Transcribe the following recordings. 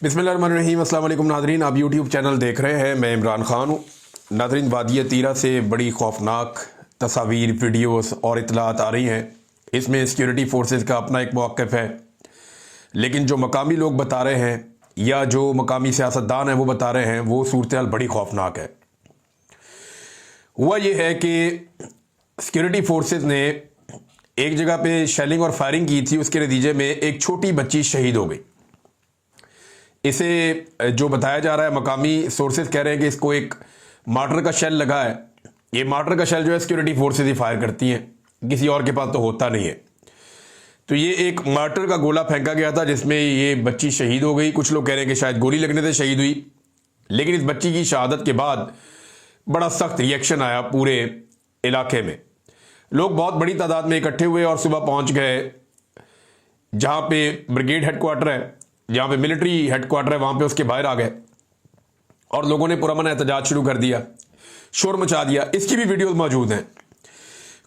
बिस्मिल्लाहिर्रहमानिर्रहीम। अस्सलाम वालेकुम नाज़रीन, आप यूट्यूब चैनल देख रहे हैं। मैं इमरान ख़ान हूँ। नाज़रीन, वादिय तीरा से बड़ी खौफनाक तस्वीर, वीडियोस और इतलात आ रही हैं। इसमें सिक्योरिटी फोर्सेस का अपना एक मौक़िफ़ है, लेकिन जो मकामी लोग बता रहे हैं या जो मकामी सियासतदान हैं वो बता रहे हैं, वो सूरत हाल बड़ी खौफनाक है। हुआ ये है कि सिक्योरिटी फोर्सेस ने एक जगह पे शेलिंग और फायरिंग की थी, उसके नतीजे में एक छोटी बच्ची शहीद हो गई। इसे जो बताया जा रहा है, मकामी सोर्सेज कह रहे हैं कि इसको एक मार्टर का शेल लगा है। ये मार्टर का शेल जो है सिक्योरिटी फोर्सेज ही फायर करती हैं, किसी और के पास तो होता नहीं है। तो ये एक मार्टर का गोला फेंका गया था जिसमें ये बच्ची शहीद हो गई। कुछ लोग कह रहे हैं कि शायद गोली लगने से शहीद हुई, लेकिन इस बच्ची की शहादत के बाद बड़ा सख्त रिएक्शन आया पूरे इलाके में। लोग बहुत बड़ी तादाद में इकट्ठे हुए और सुबह पहुंच गए जहां पे ब्रिगेड हेडक्वार्टर है, जहां पे मिलिट्री हेडक्वार्टर है, वहां पे उसके बाहर आ गए और लोगों ने पुरअमन एहतजाज शुरू कर दिया, शोर मचा दिया। इसकी भी वीडियोस मौजूद हैं।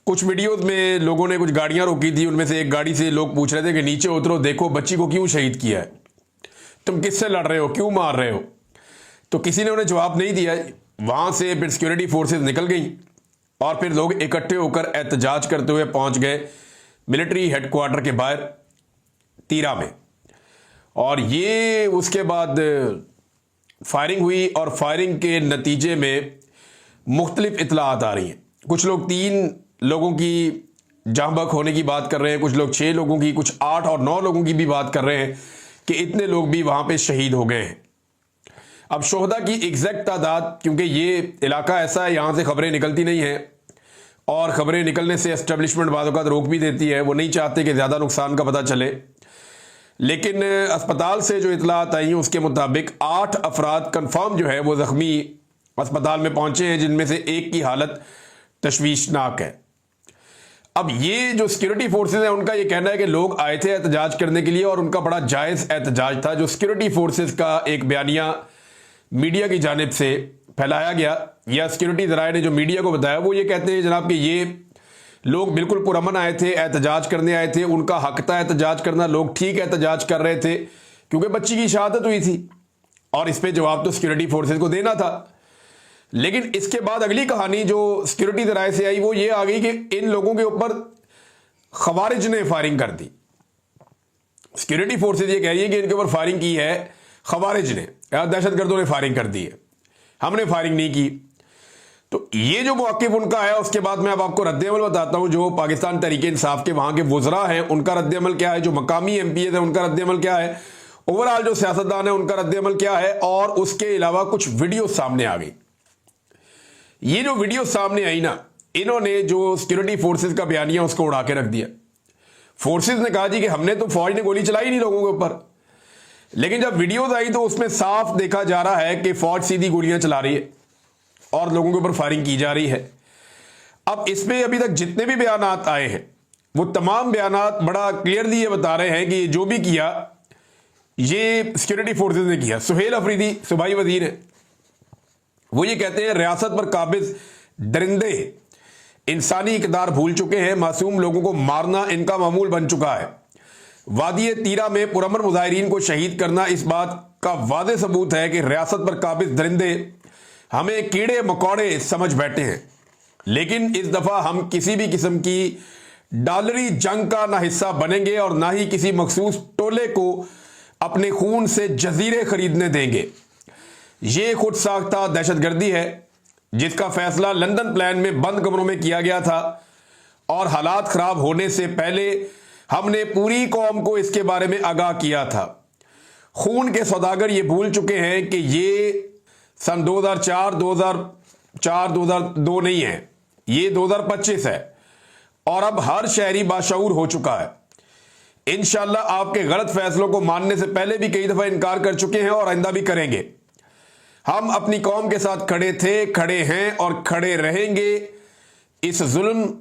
कुछ वीडियोस में लोगों ने कुछ गाड़ियां रोकी थी, उनमें से एक गाड़ी से लोग पूछ रहे थे कि नीचे उतरो, देखो बच्ची को क्यों शहीद किया है, तुम किससे लड़ रहे हो, क्यों मार रहे हो। तो किसी ने उन्हें जवाब नहीं दिया। वहां से फिर सिक्योरिटी फोर्सेज निकल गई और फिर लोग इकट्ठे होकर एहतजाज करते हुए पहुंच गए मिलिट्री हेडक्वार्टर के बाहर तीरा में। और ये उसके बाद फायरिंग हुई और फायरिंग के नतीजे में मुख्तलिफ इतलात आ रही हैं। कुछ लोग 3 लोगों की जाँ बहक होने की बात कर रहे हैं, कुछ लोग 6 लोगों की, कुछ 8 और 9 लोगों की भी बात कर रहे हैं कि इतने लोग भी वहां पे शहीद हो गए हैं। अब शोहदा की एग्जैक्ट तादाद, क्योंकि ये इलाका ऐसा है यहां से खबरें निकलती नहीं हैं और खबरें निकलने से एस्टेब्लिशमेंट बाद वक़्त रोक भी देती है, वो नहीं चाहते कि ज़्यादा नुकसान का पता चले। लेकिन अस्पताल से जो इतलात आई हैं उसके मुताबिक 8 अफराद कंफर्म जो है वो ज़ख्मी अस्पताल में पहुंचे हैं, जिनमें से एक की हालत तशवीशनाक है। अब ये जो सिक्योरिटी फोर्सेज है उनका ये कहना है कि लोग आए थे एहतजाज करने के लिए और उनका बड़ा जायज़ एहतजाज था। जो सिक्योरिटी फोर्सेज का एक बयानिया मीडिया की जानिब से फैलाया गया या सिक्योरिटी ज़राए ने जो मीडिया को बताया, वो ये कहते हैं जनाब कि ये लोग बिल्कुल पुरअमन आए थे, एहतजाज करने आए थे, उनका हक था एहतजाज करना, लोग ठीक एहतजाज कर रहे थे क्योंकि बच्ची की शहादत हुई थी और इस पे जवाब तो सिक्योरिटी फोर्सेज को देना था। लेकिन इसके बाद अगली कहानी जो सिक्योरिटी ज़राए से आई वो ये आ गई कि इन लोगों के ऊपर खवारिज ने फायरिंग कर दी। सिक्योरिटी फोर्सेज ये कह रही है कि इनके ऊपर फायरिंग की है खवारिज ने, दहशतगर्दों ने फायरिंग कर दी है, हमने फायरिंग नहीं की। तो ये जो मौक़िफ़ उनका आया, उसके बाद मैं अब आपको रद्द-ए-अमल बताता हूं। जो पाकिस्तान तहरीक-ए-इंसाफ के वहां के वुज़रा हैं उनका रद्द-ए-अमल क्या है, जो मकामी MPs हैं उनका रद्द-ए-अमल क्या है, ओवरऑल जो सियासतदान है उनका रद्द-ए-अमल क्या है, और उसके अलावा कुछ वीडियो सामने आ गई। ये जो वीडियो सामने आई ना, इन्होंने जो सिक्योरिटी फोर्सेज का बयानिया उसको उड़ा के रख दिया। फोर्सेज ने कहा जी कि हमने तो, फौज ने गोली चलाई नहीं लोगों के ऊपर, लेकिन जब वीडियोज आई तो उसमें साफ देखा जा रहा है कि फौज सीधी गोलियां चला रही है और लोगों के ऊपर फायरिंग की जा रही है। अब इसमें अभी तक जितने भी बयानात आए हैं वो तमाम बयानात बड़ा क्लियरली ये बता रहे हैं कि जो भी किया ये सिक्योरिटी फोर्सेज ने किया। सुहेल अफरीदी सूबाई वजीर है, वो ये कहते हैं रियासत पर काबिज दरिंदे इंसानी इकदार भूल चुके हैं, मासूम लोगों को मारना इनका मामूल बन चुका है। वादिय तीरा में पुरअमन मुजाहिरीन को शहीद करना इस बात का वादे सबूत है कि रियासत पर काबिज दरिंदे हमें कीड़े मकोड़े समझ बैठे हैं। लेकिन इस दफा हम किसी भी किस्म की डॉलरी जंग का ना हिस्सा बनेंगे और ना ही किसी मखसूस टोले को अपने खून से जजीरे खरीदने देंगे। ये खुद साख्ता दहशतगर्दी है जिसका फैसला लंदन प्लान में बंद कमरों में किया गया था और हालात खराब होने से पहले हमने पूरी कौम को इसके बारे में आगाह किया था। खून के सौदागर ये भूल चुके हैं कि ये सन 2004, 2002 नहीं है, ये 2025 है और अब हर शहरी बाशऊर हो चुका है। इंशाल्लाह आपके गलत फैसलों को मानने से पहले भी कई दफा इनकार कर चुके हैं और आइंदा भी करेंगे। हम अपनी कौम के साथ खड़े थे, खड़े हैं और खड़े रहेंगे। इस जुल्म,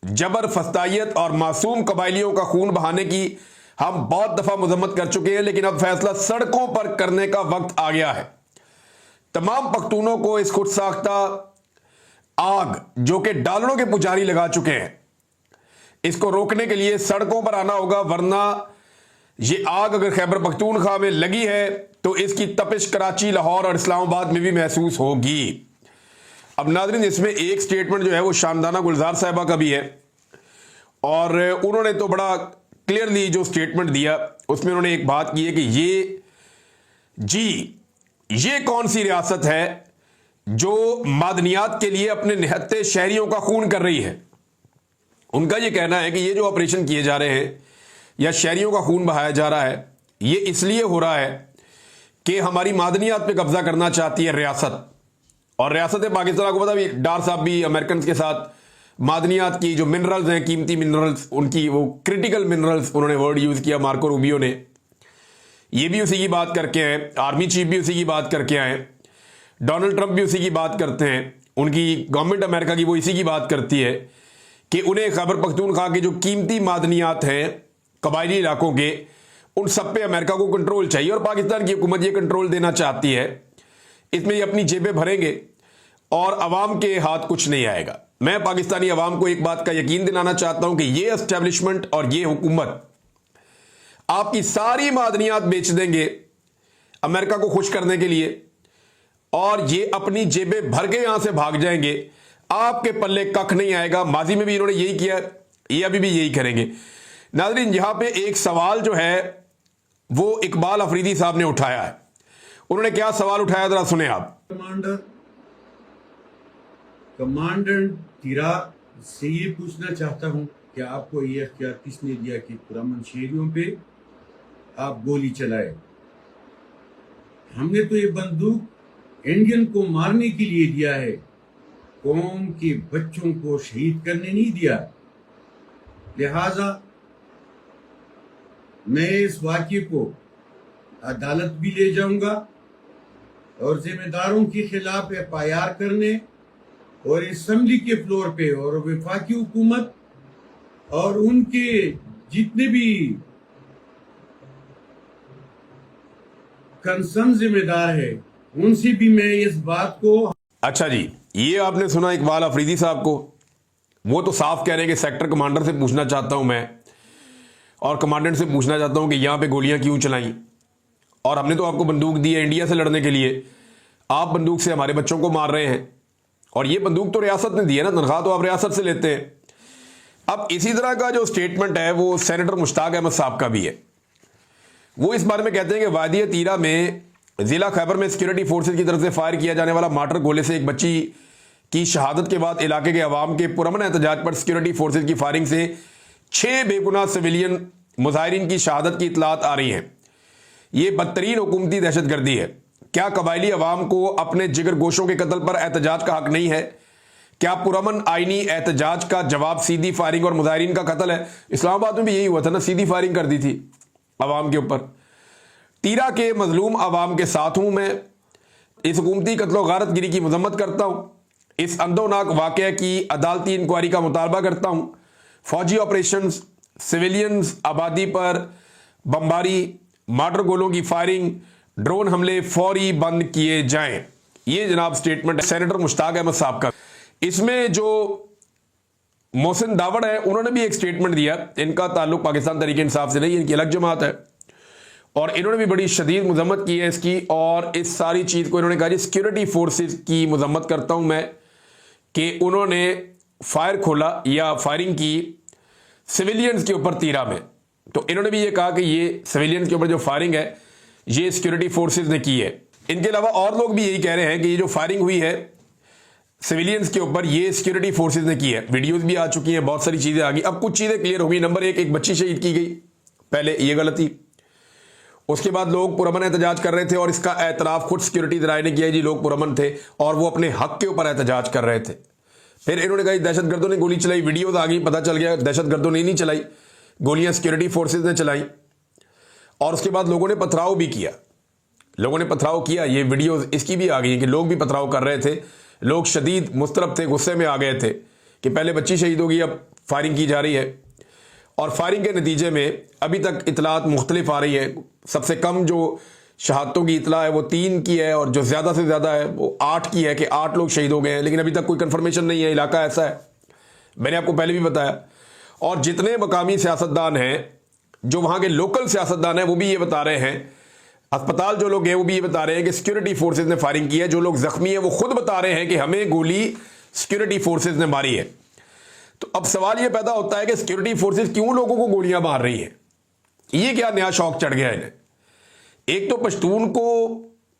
जबर, फस्तायत और मासूम कबाइलियों का खून बहाने की हम बहुत दफा मजम्मत कर चुके हैं, लेकिन अब फैसला सड़कों पर करने का वक्त आ गया है। तमाम पख्तूनों को इस खुद साख्ता आग, जो कि डॉलरों के पुजारी लगा चुके हैं, इसको रोकने के लिए सड़कों पर आना होगा, वरना ये आग अगर खैबर पख्तूनख्वा में लगी है तो इसकी तपिश कराची, लाहौर और इस्लामाबाद में भी महसूस होगी। अब नाज़रीन, इसमें एक स्टेटमेंट जो है वो शामदाना गुलजार साहिबा का भी है, और उन्होंने तो बड़ा क्लियरली जो स्टेटमेंट दिया उसमें उन्होंने एक बात की है कि ये कौन सी रियासत है जो मादनियात के लिए अपने निहत्ते शहरियों का खून कर रही है। उनका ये कहना है कि ये जो ऑपरेशन किए जा रहे हैं या शहरियों का खून बहाया जा रहा है, ये इसलिए हो रहा है कि हमारी मादनियात पे कब्जा करना चाहती है रियासत। और रियासत पाकिस्तान को पता भी, डार साहब भी अमेरिकन के साथ मादनियात की जो मिनरल्स हैं, कीमती मिनरल्स, उनकी वो क्रिटिकल मिनरल्स उन्होंने वर्ड यूज किया मार्को रूबियो ने, ये भी उसी की बात करके आए, आर्मी चीफ भी उसी की बात करके आए, डोनाल्ड ट्रंप भी उसी की बात करते हैं, उनकी गवर्नमेंट अमेरिका की वो इसी की बात करती है कि उन्हें खैबर पख्तूनख्वा के जो कीमती मादनियात हैं कबायली इलाकों के, उन सब पे अमेरिका को कंट्रोल चाहिए और पाकिस्तान की हुकूमत ये कंट्रोल देना चाहती है। इसमें ये अपनी जेबें भरेंगे और अवाम के हाथ कुछ नहीं आएगा। मैं पाकिस्तानी अवाम को एक बात का यकीन दिलाना चाहता हूं कि ये एस्टेब्लिशमेंट और ये हुकूमत आपकी सारी मादनियात बेच देंगे अमेरिका को खुश करने के लिए, और ये अपनी जेबें भर के यहां से भाग जाएंगे। आपके पल्ले कख नहीं आएगा। माजी में भी इन्होंने यही किया, ये अभी भी यही करेंगे। नाज़रीन, यहां पे एक सवाल जो है वो इकबाल अफरीदी साहब ने उठाया है। उन्होंने क्या सवाल उठाया, जरा सुने आप। कमांडर तीरा से ये पूछना चाहता हूं कि आपको ये अख्तियार किसने दिया कि पुरअमन शहरियों पे आप गोली चलाए? हमने तो ये बंदूक इंडियन को मारने के लिए दिया है, कौम के बच्चों को शहीद करने नहीं दिया। लिहाजा मैं इस वाक़ये को अदालत भी ले जाऊंगा और जिम्मेदारों के खिलाफ एफआईआर करने और असेंबली के फ्लोर पे और वफाकी हुकूमत और उनके जितने भी कंसर्न जिम्मेदार है उनसे भी मैं इस बात को। अच्छा जी, ये आपने सुना इकबाल अफरीदी साहब को। वो तो साफ कह रहे हैं कि सेक्टर कमांडर से पूछना चाहता हूं मैं, और कमांडेंट से पूछना चाहता हूं कि यहां पे गोलियां क्यों चलाई, और हमने तो आपको बंदूक दी है इंडिया से लड़ने के लिए, आप बंदूक से हमारे बच्चों को मार रहे हैं, और ये बंदूक तो रियासत ने दी है ना, तनख्वाह तो आप रियासत से लेते हैं। अब इसी तरह का जो स्टेटमेंट है वो सेनेटर मुश्ताक अहमद साहब का भी है। वो इस बारे में कहते हैं कि वादी तीरा में जिला खैबर में सिक्योरिटी फोर्सेज की तरफ से फायर किया जाने वाला मार्टर गोले से एक बच्ची की शहादत के बाद इलाके के अवाम के पुरअमन एहतजाज पर सिक्योरिटी फोर्सेज की फायरिंग से 6 बेगुनाह सिविलियन मुजाहिरीन की शहादत की इतलात आ रही हैं। ये बदतरीन हुकूमती दहशतगर्दी है। क्या कबायली अवाम को अपने जिगर गोशों के कत्ल पर एहतजाज का हक नहीं है? क्या पुरअमन आईनी एहतजाज का जवाब सीधी फायरिंग और मुजाहिरीन का कत्ल है? इस्लामाबाद में भी यही हुआ था ना, सीधी फायरिंग कर दी थी अवाम के ऊपर। तीरा के मजलूम अवाम के साथ हूं मैं। इस हुकूमती कत्लो गारत गिरी की मजम्मत करता हूं। इस अंदोनाक वाक़या की अदालती इंक्वायरी का मुतालबा करता हूं। फौजी ऑपरेशन, सिविलियंस आबादी पर बमबारी, मार्टर गोलों की फायरिंग, ड्रोन हमले फौरी बंद किए जाएं। ये जनाब स्टेटमेंट है सेनेटर मुश्ताक अहमद साहब का। इसमें जो मोहसिन दावड़ है उन्होंने भी एक स्टेटमेंट दिया। इनका ताल्लुक पाकिस्तान तहरीक इंसाफ से नहीं, इनकी अलग जमात है, और इन्होंने भी बड़ी शदीद मजम्मत की है इसकी। और इस सारी चीज़ को इन्होंने कहा जी सिक्योरिटी फोर्सेज की मजम्मत करता हूं मैं कि उन्होंने फायर खोला या फायरिंग की सिविलियंस के ऊपर तीरा में। तो इन्होंने भी ये कहा कि ये सिविलियंस के ऊपर जो फायरिंग है ये सिक्योरिटी फोर्सेज ने की है। इनके अलावा और लोग भी यही कह रहे हैं कि ये जो फायरिंग हुई है सिविलियंस के ऊपर ये सिक्योरिटी फोर्सेज ने की है। वीडियोस भी आ चुकी हैं, बहुत सारी चीजें आ गई। अब कुछ चीजें क्लियर हो गई। नंबर एक बच्ची शहीद की गई, पहले ये गलती। उसके बाद लोग पुरअमन एहतजाज कर रहे थे और इसका एतराफ खुद सिक्योरिटी इदारे ने किया जी लोग पुरअमन थे और वो अपने हक के ऊपर एहतजाज कर रहे थे। फिर इन्होंने कहा दहशतगर्दों ने गोली चलाई, वीडियोज आ गई, पता चल गया दहशतगर्दों ने नहीं चलाई, गोलियां सिक्योरिटी फोर्सेज ने चलाई। और उसके बाद लोगों ने पथराव भी किया, लोगों ने पथराव किया। ये वीडियोस इसकी भी आ गई कि लोग भी पथराव कर रहे थे, लोग शदीद मुस्तरब थे, गुस्से में आ गए थे कि पहले बच्ची शहीद होगी, अब फायरिंग की जा रही है। और फायरिंग के नतीजे में अभी तक इतलात मुख्तलिफ आ रही है। सबसे कम जो शहादतों की इतला है वो 3 की है, और जो ज़्यादा से ज़्यादा है वो 8 की है कि 8 लोग शहीद हो गए हैं। लेकिन अभी तक कोई कंफर्मेशन नहीं है, इलाका ऐसा है, मैंने आपको पहले भी बताया। और जितने मकामी सियासतदान हैं, जो वहाँ के लोकल सियासतदान हैं, वो भी ये बता रहे हैं, अस्पताल जो लोग हैं वो भी ये बता रहे हैं कि सिक्योरिटी फोर्सेज ने फायरिंग की है। जो लोग जख्मी हैं वो खुद बता रहे हैं कि हमें गोली सिक्योरिटी फोर्सेज ने मारी है। तो अब सवाल ये पैदा होता है कि सिक्योरिटी फोर्सेज क्यों लोगों को गोलियां मार रही है? ये क्या नया शौक चढ़ गया इन्हें? एक तो पश्तून को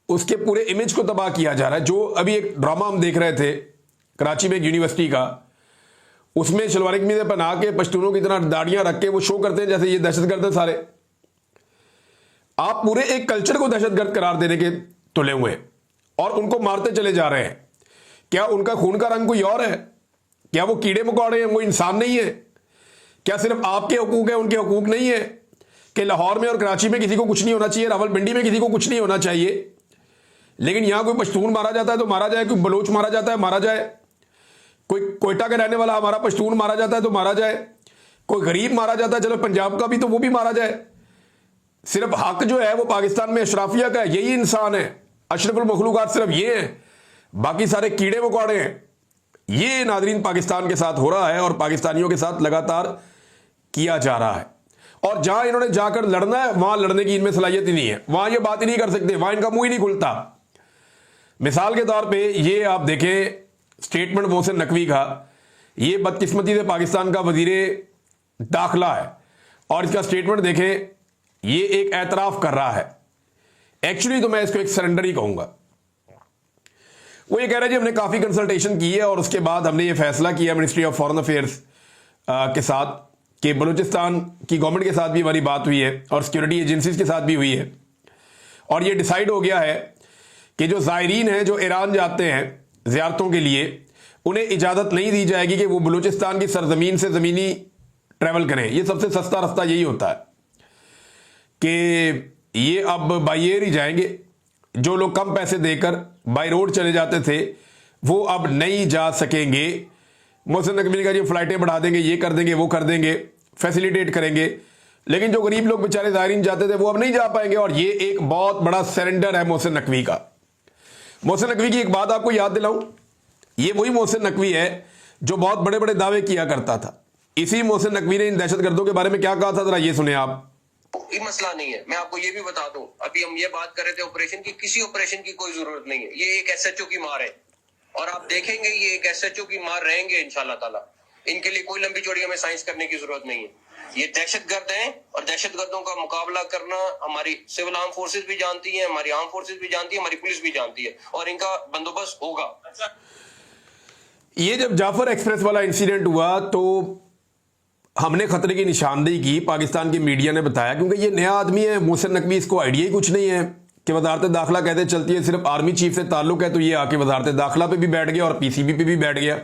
उसके पूरे इमेज को तबाह किया जा रहा है। जो अभी एक ड्रामा हम देख रहे थे कराची में एक यूनिवर्सिटी का, उसमें शलवार कमीज़ पहना के पश्तूनों की तरह दाढ़ियां रख के वो शो करते हैं जैसे ये दहशतगर्द है सारे। आप पूरे एक कल्चर को दहशतगर्द करार देने के तुले हुए हैं और उनको मारते चले जा रहे हैं। क्या उनका खून का रंग कोई और है? क्या वो कीड़े मकोड़े हैं? वो इंसान नहीं है? क्या सिर्फ आपके हकूक है, उनके हकूक नहीं है? कि लाहौर में और कराची में किसी को कुछ नहीं होना चाहिए, रावलपिंडी में किसी को कुछ नहीं होना चाहिए, लेकिन यहां कोई पश्तून मारा जाता है तो मारा जाए, कोई बलोच मारा जाता है मारा जाए, कोई कोयटा का रहने वाला हमारा पश्तून मारा जाता है तो मारा जाए, कोई गरीब मारा जाता है, चलो पंजाब का भी तो वो भी मारा जाए। सिर्फ हक जो है वो पाकिस्तान में अशराफिया का है, यही इंसान है, अशरफुल मखलूकात सिर्फ ये हैं, बाकी सारे कीड़े मकोड़े हैं। ये नाजरीन पाकिस्तान के साथ हो रहा है और पाकिस्तानियों के साथ लगातार किया जा रहा है। और जहां इन्होंने जाकर लड़ना है वहां लड़ने की इनमें सलाहियत ही नहीं है, वहां ये बात ही नहीं कर सकते, वहां इनका मुंह ही नहीं खुलता। मिसाल के तौर पे ये आप देखें स्टेटमेंट मोहसिन नकवी का, ये बदकिस्मती से पाकिस्तान का वजीरे दाखिला है और इसका स्टेटमेंट देखें, ये एक एतराफ कर रहा है। एक्चुअली तो मैं इसको एक सरेंडर ही कहूंगा। वो ये कह रहा है जी हमने काफी कंसल्टेशन की है और उसके बाद हमने ये फैसला किया मिनिस्ट्री ऑफ फॉरेन अफेयर्स के साथ कि बलूचिस्तान की गवर्नमेंट के साथ भी हमारी बात हुई है और सिक्योरिटी एजेंसीज के साथ भी हुई है और ये डिसाइड हो गया है कि जो ज़ायरीन हैं जो ईरान जाते हैं ज़ियारतों के लिए, उन्हें इजाज़त नहीं दी जाएगी कि वो बलूचिस्तान की सरजमीन से ज़मीनी ट्रैवल करें। ये सबसे सस्ता रास्ता यही होता है कि ये अब बाई एयर ही जाएंगे। जो लोग कम पैसे देकर बाई रोड चले जाते थे वो अब नहीं जा सकेंगे। मोहसिन नकवी का जी फ्लाइटें बढ़ा देंगे, ये कर देंगे, वो कर देंगे, फैसिलिटेट करेंगे, लेकिन जो गरीब लोग बेचारे ज़ायरीन जाते थे वो अब नहीं जा पाएंगे। और ये एक बहुत बड़ा सरेंडर है मोहसिन नकवी का। मोहसिन नकवी की एक बात आपको याद दिलाऊं, ये वही मोहसिन नकवी है जो बहुत बड़े बड़े दावे किया करता था। इसी मोहसिन नकवी ने इन दहशतगर्दों के बारे में क्या कहा था, जरा ये सुने आप। ये मसला नहीं है, मैं आपको ये भी बता दूं, अभी हम ये बात कर रहे थे ऑपरेशन की, किसी ऑपरेशन की कोई जरूरत नहीं है। ये एक एसएचओ की मार है और आप देखेंगे ये एक एसएचओ की मार रहेंगे इंशाल्लाह ताला। इनके लिए कोई लंबी चौड़ी हमें साइंस करने की जरूरत नहीं है। ये दहशतगर्द हैं और दहशतगर्दों का मुकाबला करना हमारी सिविल आर्म फोर्सेज भी जानती है, हमारी आर्म फोर्सेज भी जानती है, हमारी पुलिस भी जानती है और इनका बंदोबस्त होगा। ये जब जाफर एक्सप्रेस वाला इंसिडेंट हुआ तो हमने खतरे की निशानदेही की, पाकिस्तान की मीडिया ने बताया, क्योंकि ये नया आदमी है मोहसिन नकवी, इसको आइडिया ही कुछ नहीं है कि वजारत दाखिला कहते चलती है, सिर्फ आर्मी चीफ से ताल्लुक है। तो ये आके वजारत दाखिला पे भी बैठ गया और पीसीबी पे भी बैठ गया,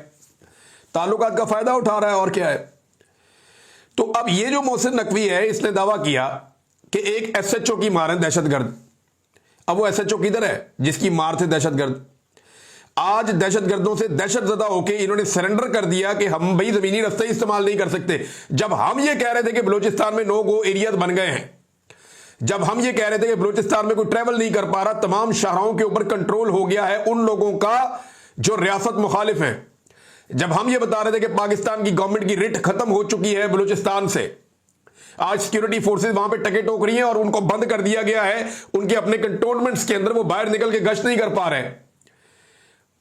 ताल्लुकात का फायदा उठा रहा है और क्या है। तो अब ये जो मोहसिन नकवी है इसने दावा किया कि एक एसएचओ की मार है दहशतगर्द। अब वो एसएचओ किधर है जिसकी मार थे दहशतगर्द? आज दहशतगर्दों से दहशतजदा होकर इन्होंने सरेंडर कर दिया कि हम भाई जमीनी रास्ते इस्तेमाल नहीं कर सकते। जब हम ये कह रहे थे कि बलूचिस्तान में नो गो एरियाज बन गए हैं, जब हम ये कह रहे थे कि बलूचिस्तान में कोई ट्रैवल नहीं कर पा रहा, तमाम शाहराहों के ऊपर कंट्रोल हो गया है उन लोगों का जो रियासत मुखालिफ हैं, जब हम ये बता रहे थे कि पाकिस्तान की गवर्नमेंट की रिट खत्म हो चुकी है बलूचिस्तान से, आज सिक्योरिटी फोर्सेज वहां पे टके टोक रही हैं और उनको बंद कर दिया गया है उनके अपने कंटोनमेंट्स के अंदर, वो बाहर निकल के गश्त नहीं कर पा रहे,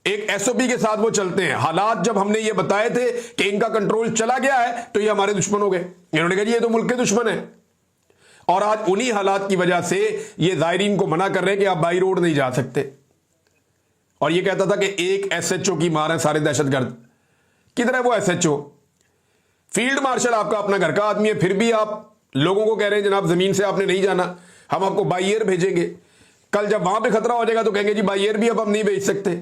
एक एसओपी के साथ वो चलते हैं। हालात जब हमने ये बताए थे कि इनका कंट्रोल चला गया है तो ये हमारे दुश्मन हो गए, इन्होंने कहा ये तो मुल्क के दुश्मन है। और आज उन्हीं हालात की वजह से ये ज़ायरीन को मना कर रहे हैं कि आप बाई रोड नहीं जा सकते। और ये कहता था कि एक एसएचओ की मार है सारे दहशतगर्द। किधर है वो एसएचओ? फील्ड मार्शल आपका अपना घर का आदमी है, फिर भी आप लोगों को कह रहे हैं जनाब जमीन से आपने नहीं जाना, हम आपको बाई एयर भेजेंगे। कल जब वहां पे खतरा हो जाएगा तो कहेंगे जी बाई एयर भी अब हम नहीं भेज सकते।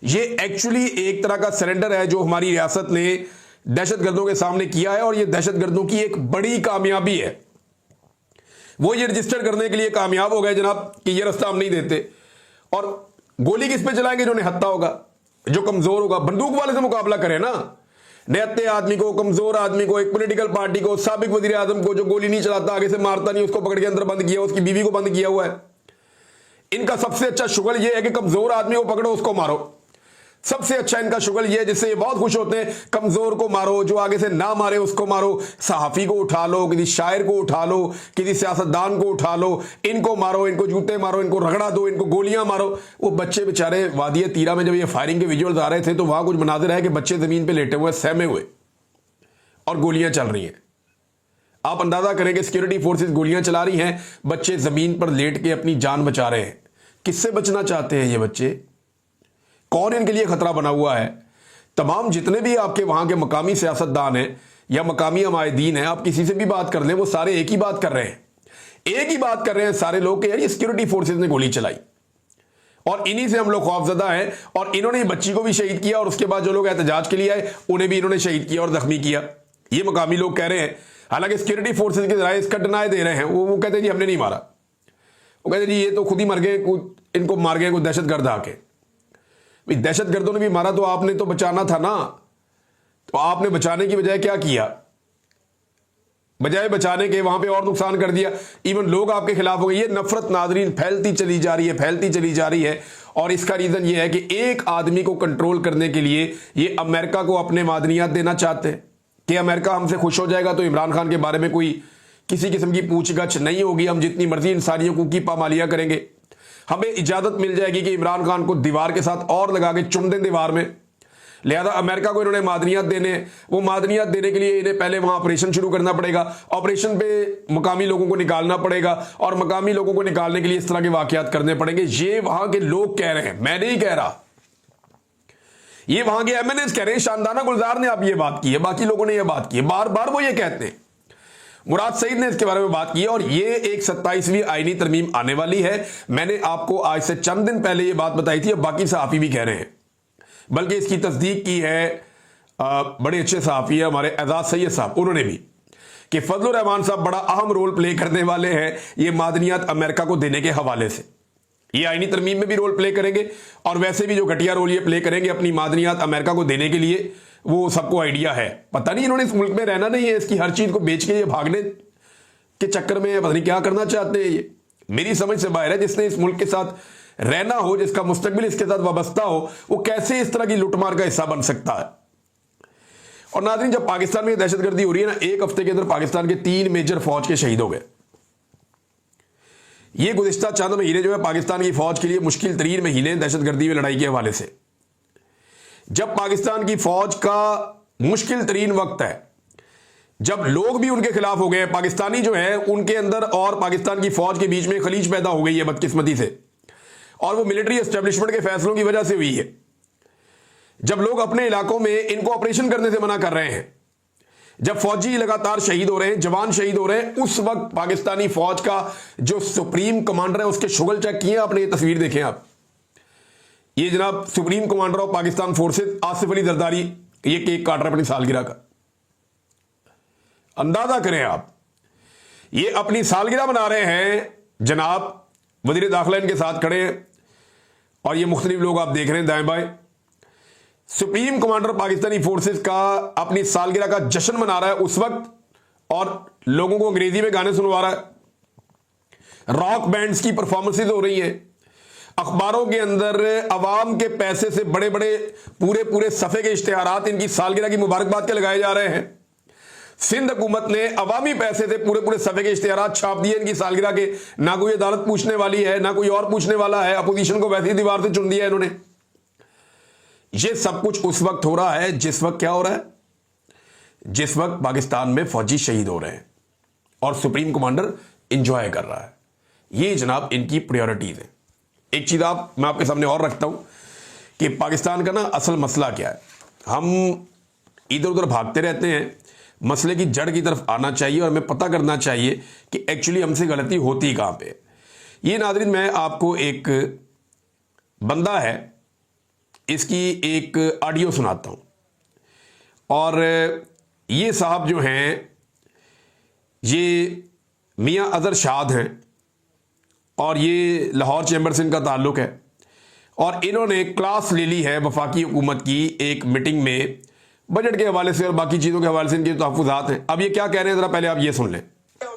ये एक्चुअली एक तरह का सरेंडर है जो हमारी रियासत ने दहशतगर्दों के सामने किया है और ये दहशतगर्दों की एक बड़ी कामयाबी है। वो ये रजिस्टर करने के लिए कामयाब हो गए जनाब कि ये रास्ता हम नहीं देते। और गोली किस पे चलाएंगे? जो निहत्था होगा, जो कमजोर होगा। बंदूक वाले से मुकाबला करें ना, निहत्ते आदमी को, कमजोर आदमी को, एक पॉलिटिकल पार्टी को, साबिक वजीर आजम को जो गोली नहीं चलाता, आगे से मारता नहीं, उसको पकड़ के अंदर बंद किया, उसकी बीवी को बंद किया हुआ है। इनका सबसे अच्छा शुगल यह है कि कमजोर आदमी को पकड़ो, उसको मारो। सबसे अच्छा इनका शुगल ये है जिससे ये बहुत खुश होते हैं, कमजोर को मारो, जो आगे से ना मारे उसको मारो, सहाफी को उठा लो, किसी शायर को उठा लो, किसी सियासतदान को उठा लो, इनको मारो, इनको जूते मारो, इनको रगड़ा दो, इनको गोलियां मारो। वो बच्चे बेचारे वादी तीरा में जब ये फायरिंग के विजुअल्स आ रहे थे तो वहां कुछ मनाजिर है कि बच्चे जमीन पर लेटे हुए, सहमे हुए और गोलियां चल रही हैं। आप अंदाजा करें कि सिक्योरिटी फोर्सेस गोलियां चला रही हैं, बच्चे जमीन पर लेट के अपनी जान बचा रहे हैं। किससे बचना चाहते हैं ये बच्चे? कौन इनके लिए खतरा बना हुआ है? तमाम जितने भी आपके वहां के मकामी सियासतदान हैं या मकामी अमायदीन हैं, आप किसी से भी बात कर लें, वो सारे एक ही बात कर रहे हैं, एक ही बात कर रहे हैं सारे लोग कि यार ये सिक्योरिटी फोर्सेस ने गोली चलाई और इन्हीं से हम लोग खौफजदा हैं और इन्होंने बच्ची को भी शहीद किया और उसके बाद जो लोग एहतजाज के लिए आए उन्हें भी इन्होंने शहीद किया और जख्मी किया। ये मकामी लोग कह रहे हैं। हालांकि सिक्योरिटी फोर्सेज के जराए इसका डिनाई दे रहे हैं। वो कहते हैं जी हमने नहीं मारा, वो कहते हैं जी ये तो खुद ही मर गए, इनको मार गए कुछ दहशतगर्द आके। दहशतगर्दों ने भी मारा तो आपने तो बचाना था ना, तो आपने बचाने की बजाय क्या किया? बजाय बचाने के वहां पे और नुकसान कर दिया। इवन लोग आपके खिलाफ हो गए। ये नफरत नाजरीन फैलती चली जा रही है, फैलती चली जा रही है और इसका रीजन ये है कि एक आदमी को कंट्रोल करने के लिए ये अमेरिका को अपने मादनियात देना चाहते हैं कि अमेरिका हमसे खुश हो जाएगा तो इमरान खान के बारे में कोई किसी किस्म की पूछगछ नहीं होगी, हम जितनी मर्जी इंसानियों को की पामालिया करेंगे, हमें इजाजत मिल जाएगी कि इमरान खान को दीवार के साथ और लगा के चुन दें दीवार में। लिहाजा अमेरिका को इन्होंने मादनियात देने, वो मादनियात देने के लिए इन्हें पहले वहां ऑपरेशन शुरू करना पड़ेगा, ऑपरेशन पे मकामी लोगों को निकालना पड़ेगा और मकामी लोगों को निकालने के लिए इस तरह के वाकयात करने पड़ेंगे। ये वहां के लोग कह रहे हैं, मैं नहीं कह रहा, ये वहां के एमएनएस कह रहे हैं। शानदाना गुलजार ने आप ये बात की है, बाकी लोगों ने ये बात की है, बार बार वो ये कहते हैं। मुराद सईद ने इसके बारे में बात की है और ये एक 27वीं आईनी तरमीम आने वाली है। मैंने आपको आज से चंद दिन पहले ये बात बताई थी, अब बाकी सहाफी भी कह रहे हैं, बल्कि इसकी तस्दीक की है बड़े अच्छे सहाफी है हमारे एजाज सैयद साहब, उन्होंने भी, कि फजलुर रहमान साहब बड़ा अहम रोल प्ले करने वाले हैं ये मादनियात अमेरिका को देने के हवाले से। ये आईनी तरमीम में भी रोल प्ले करेंगे और वैसे भी जो घटिया रोल ये प्ले करेंगे अपनी मादनियात अमेरिका को देने के लिए, वो सबको आइडिया है। पता नहीं इन्होंने इस मुल्क में रहना नहीं है, इसकी हर चीज को बेच के ये भागने के चक्कर में पता नहीं क्या करना चाहते हैं। ये मेरी समझ से बाहर है। जिसने इस मुल्क के साथ रहना हो, जिसका मुस्तकबिल इसके साथ वाबस्ता हो, वो कैसे इस तरह की लुटमार का हिस्सा बन सकता है। और नाज़रीन, जब पाकिस्तान में दहशतगर्दी हो रही है ना, एक हफ्ते के अंदर पाकिस्तान के 3 मेजर फौज के शहीद हो गए। ये गुज़िश्ता चंद महीने जो है पाकिस्तान की फौज के लिए मुश्किल तरीन महीने दहशतगर्दी में लड़ाई के हवाले से। जब पाकिस्तान की फौज का मुश्किल तरीन वक्त है, जब लोग भी उनके खिलाफ हो गए, पाकिस्तानी जो है उनके अंदर और पाकिस्तान की फौज के बीच में खलीज पैदा हो गई है बदकिस्मती से, और वो मिलिट्री एस्टेब्लिशमेंट के फैसलों की वजह से हुई है। जब लोग अपने इलाकों में इनको ऑपरेशन करने से मना कर रहे हैं, जब फौजी लगातार शहीद हो रहे हैं, जवान शहीद हो रहे हैं, उस वक्त पाकिस्तानी फौज का जो सुप्रीम कमांडर है उसके शुगल चेक किए आपने? ये तस्वीर देखें आप, ये जनाब supreme commander of Pakistan forces Asif Ali Zardari, ये केक काट रहे अपनी सालगिरह का। अंदाजा करें आप, ये अपनी सालगिरह मना रहे हैं, जनाब वजीर दाखिला इनके साथ खड़े हैं और ये मुख्तलिफ लोग आप देख रहे हैं दाएं बाएं। सुप्रीम कमांडर पाकिस्तानी फोर्सेस का अपनी सालगिरह का जश्न मना रहा है उस वक्त और लोगों को अंग्रेजी में गाने सुनवा रहा है। रॉक बैंड्स की परफॉर्मेंसेज हो रही हैं, अखबारों के अंदर अवाम के पैसे से बड़े बड़े पूरे पूरे सफ़े के इश्तिहारात इनकी सालगिरह की मुबारकबाद के लगाए जा रहे हैं। सिंध हुकूमत ने अवामी पैसे से पूरे पूरे सफ़े के इश्तिहारात छाप दिए इनकी सालगिरह के। ना कोई अदालत पूछने वाली है, ना कोई और पूछने वाला है, अपोजिशन को वैसे ही दीवार से चुन दिया इन्होंने। ये सब कुछ उस वक्त हो रहा है जिस वक्त क्या हो रहा है, जिस वक्त पाकिस्तान में फौजी शहीद हो रहे हैं और सुप्रीम कमांडर इंजॉय कर रहा है। ये जनाब इनकी प्रायोरिटीज है। एक चीज मैं आपके सामने और रखता हूं कि पाकिस्तान का ना असल मसला क्या है। हम इधर उधर भागते रहते हैं, मसले की जड़ की तरफ आना चाहिए और हमें पता करना चाहिए कि एक्चुअली हमसे गलती होती कहां पे। ये नाज़रीन, मैं आपको एक बंदा है, इसकी एक ऑडियो सुनाता हूं। और ये साहब जो हैं, ये मियां अजहर शाद हैं और ये लाहौर चैम्बर से इनका ताल्लुक है और इन्होंने क्लास ले ली है वफाकी हुकूमत की एक मीटिंग में, बजट के हवाले से और बाकी चीज़ों के हवाले से इनके तहफ़्फ़ुज़ात हैं। अब ये क्या कह रहे हैं ज़रा पहले आप ये सुन लें।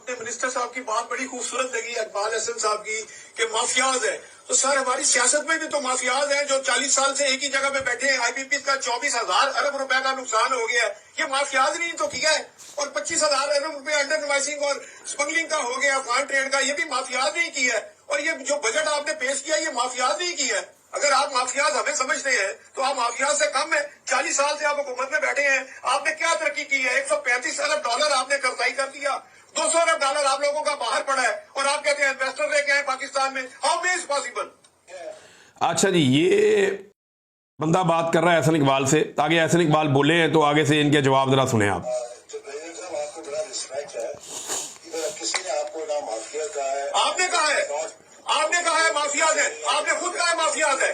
अपने मिनिस्टर साहब की बात बड़ी खूबसूरत लगी इकबाल हसन साहब की कि माफियाज है। तो सर हमारी सियासत में भी तो माफियाज हैं जो 40 साल से एक ही जगह पे बैठे हैं। IPP का 24,000 अरब रुपए का नुकसान हो गया है। ये माफियाज नहीं तो किया है। और 25,000 अरब रुपए अंडर इनवॉइसिंग और स्मगलिंग का हो गया, फॉरेन ट्रेड का, ये भी माफियाज नहीं किया है। और ये जो बजट आपने पेश किया ये माफियाज नहीं किया है। अगर आप माफियाज हमें समझते हैं तो आप माफियाज से कम है। 40 साल से आप हुकूमत में बैठे हैं, आपने क्या तरक्की की है? 135 अरब डॉलर आपने कर्जाई कर दिया, 200 अरब डॉलर आप लोगों का बाहर पड़ा है और आप कहते हैं इन्वेस्टर लेके आए पाकिस्तान में। How may is possible? अच्छा जी, ये बंदा बात कर रहा है एहसन इकबाल से। आगे एहसन इकबाल बोले हैं तो आगे से इनके जवाब जरा सुने आप। जो प्रेसिडेंट साहब आपको बड़ा रिस्पेक्ट है, इधर किसी ने आपको ना माफिया कहा है। आपने कहा है माफियाज है, आपने खुद कहा है माफियाज है।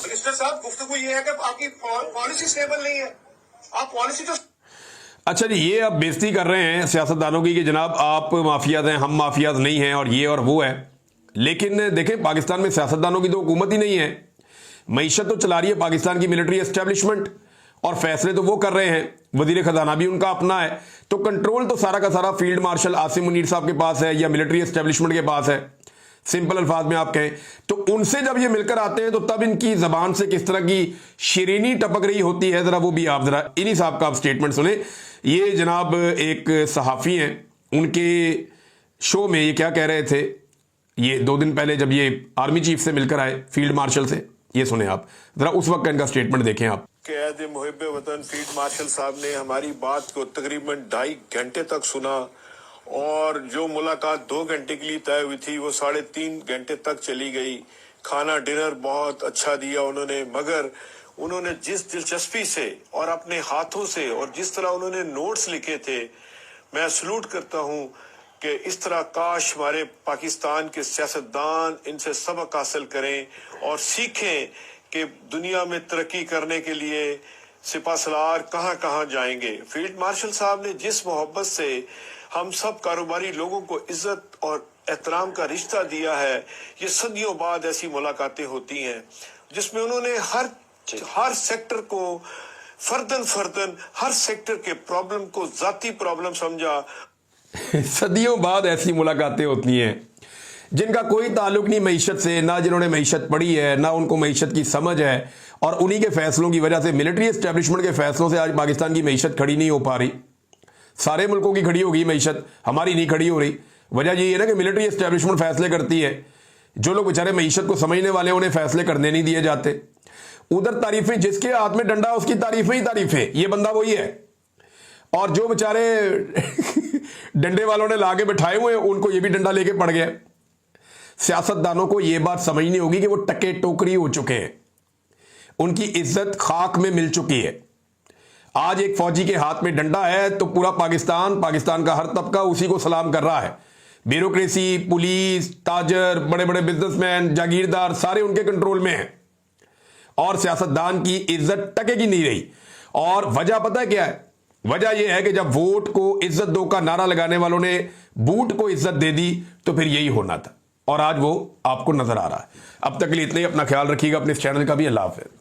मिनिस्टर साहब गुफ्तगू ये है कि आपकी पॉलिसी स्टेबल नहीं है। आप पॉलिसी तो अच्छा जी, ये अब बेइज्जती कर रहे हैं सियासतदानों की कि जनाब आप माफियाज हैं, हम माफियाज नहीं हैं और ये और वो है। लेकिन देखें, पाकिस्तान में सियासतदानों की तो हुकूमत ही नहीं है। मईशत तो चला रही है पाकिस्तान की मिलिट्री एस्टेब्लिशमेंट और फैसले तो वो कर रहे हैं, वजीर खजाना भी उनका अपना है। तो कंट्रोल तो सारा का सारा फील्ड मार्शल आसिम मुनीर साहब के पास है या मिलिट्री एस्टेब्लिशमेंट के पास है। सिंपल अल्फाज में आप कहें तो उनसे जब ये मिलकर आते हैं तो तब इनकी जबान से किस तरह की शीरीनी टपक रही होती है, जरा वो भी आप जरा इन्हीं साहब का आप स्टेटमेंट सुने। ये जनाब एक सहाफ़ी हैं, उनके शो में ये क्या कह रहे थे, ये 2 दिन पहले जब ये आर्मी चीफ से मिलकर आए, फील्ड मार्शल से। ये सुने आप जरा, उस वक्त का इनका स्टेटमेंट देखें आप। कैद मुहिब वतन फील्ड मार्शल साहब ने हमारी बात को तकरीबन 2.5 घंटे तक सुना और जो मुलाकात 2 घंटे के लिए तय हुई थी वो 3.5 घंटे तक चली गई। खाना डिनर बहुत अच्छा दिया उन्होंने, मगर उन्होंने जिस दिलचस्पी से और अपने हाथों से और जिस तरह उन्होंने नोट्स लिखे थे, मैं सलूट करता हूं कि इस तरह काश हमारे पाकिस्तान के सियासतदान इनसे सबक हासिल करें और सीखें कि दुनिया में तरक्की करने के लिए सिपासलार कहां कहां जाएंगे। फील्ड मार्शल साहब ने जिस मोहब्बत से हम सब कारोबारी लोगों को इज्जत और एहतराम का रिश्ता दिया है, ये सदियों बाद ऐसी मुलाकातें होती हैं जिसमें उन्होंने हर सेक्टर को फर्दन हर सेक्टर के प्रॉब्लम को जाती प्रॉब्लम समझा। सदियों बाद ऐसी मुलाकातें होती हैं जिनका कोई ताल्लुक नहीं मईशत से, ना जिन्होंने मईशत पढ़ी है, ना उनको मईशत की समझ है, और उन्हीं के फैसलों की वजह से, मिलिट्री एस्टेब्लिशमेंट के फैसलों से आज पाकिस्तान की मईशत खड़ी नहीं हो पा रही। सारे मुल्कों की खड़ी होगी मईशत, हमारी नहीं खड़ी हो रही। वजह यही है ना कि मिलिट्री एस्टेब्लिशमेंट फैसले करती है, जो लोग बेचारे मईशत को समझने वाले उन्हें फैसले करने नहीं दिए जाते। उधर तारीफें, जिसके हाथ में डंडा उसकी तारीफें ही तारीफें, ये बंदा वही है। और जो बेचारे डंडे वालों ने लाके बैठाए हुए हैं उनको ये भी डंडा लेके पड़ गया। सियासतदानों को यह बात समझनी होगी कि वो टके टोकरी हो चुके हैं, उनकी इज्जत खाक में मिल चुकी है। आज एक फौजी के हाथ में डंडा है तो पूरा पाकिस्तान का हर तबका उसी को सलाम कर रहा है। ब्यूरोक्रेसी, पुलिस, ताजर, बड़े बड़े बिजनेसमैन, जागीरदार सारे उनके कंट्रोल में हैं और सियासतदान की इज्जत टके की नहीं रही। और वजह पता है क्या है? वजह यह है कि जब वोट को इज्जत दो का नारा लगाने वालों ने बूट को इज्जत दे दी तो फिर यही होना था, और आज वो आपको नजर आ रहा है। अब तक के लिए इतना ही। अपना ख्याल रखिएगा, अपने इस चैनल का भी। अल्लाह हाफ़िज़।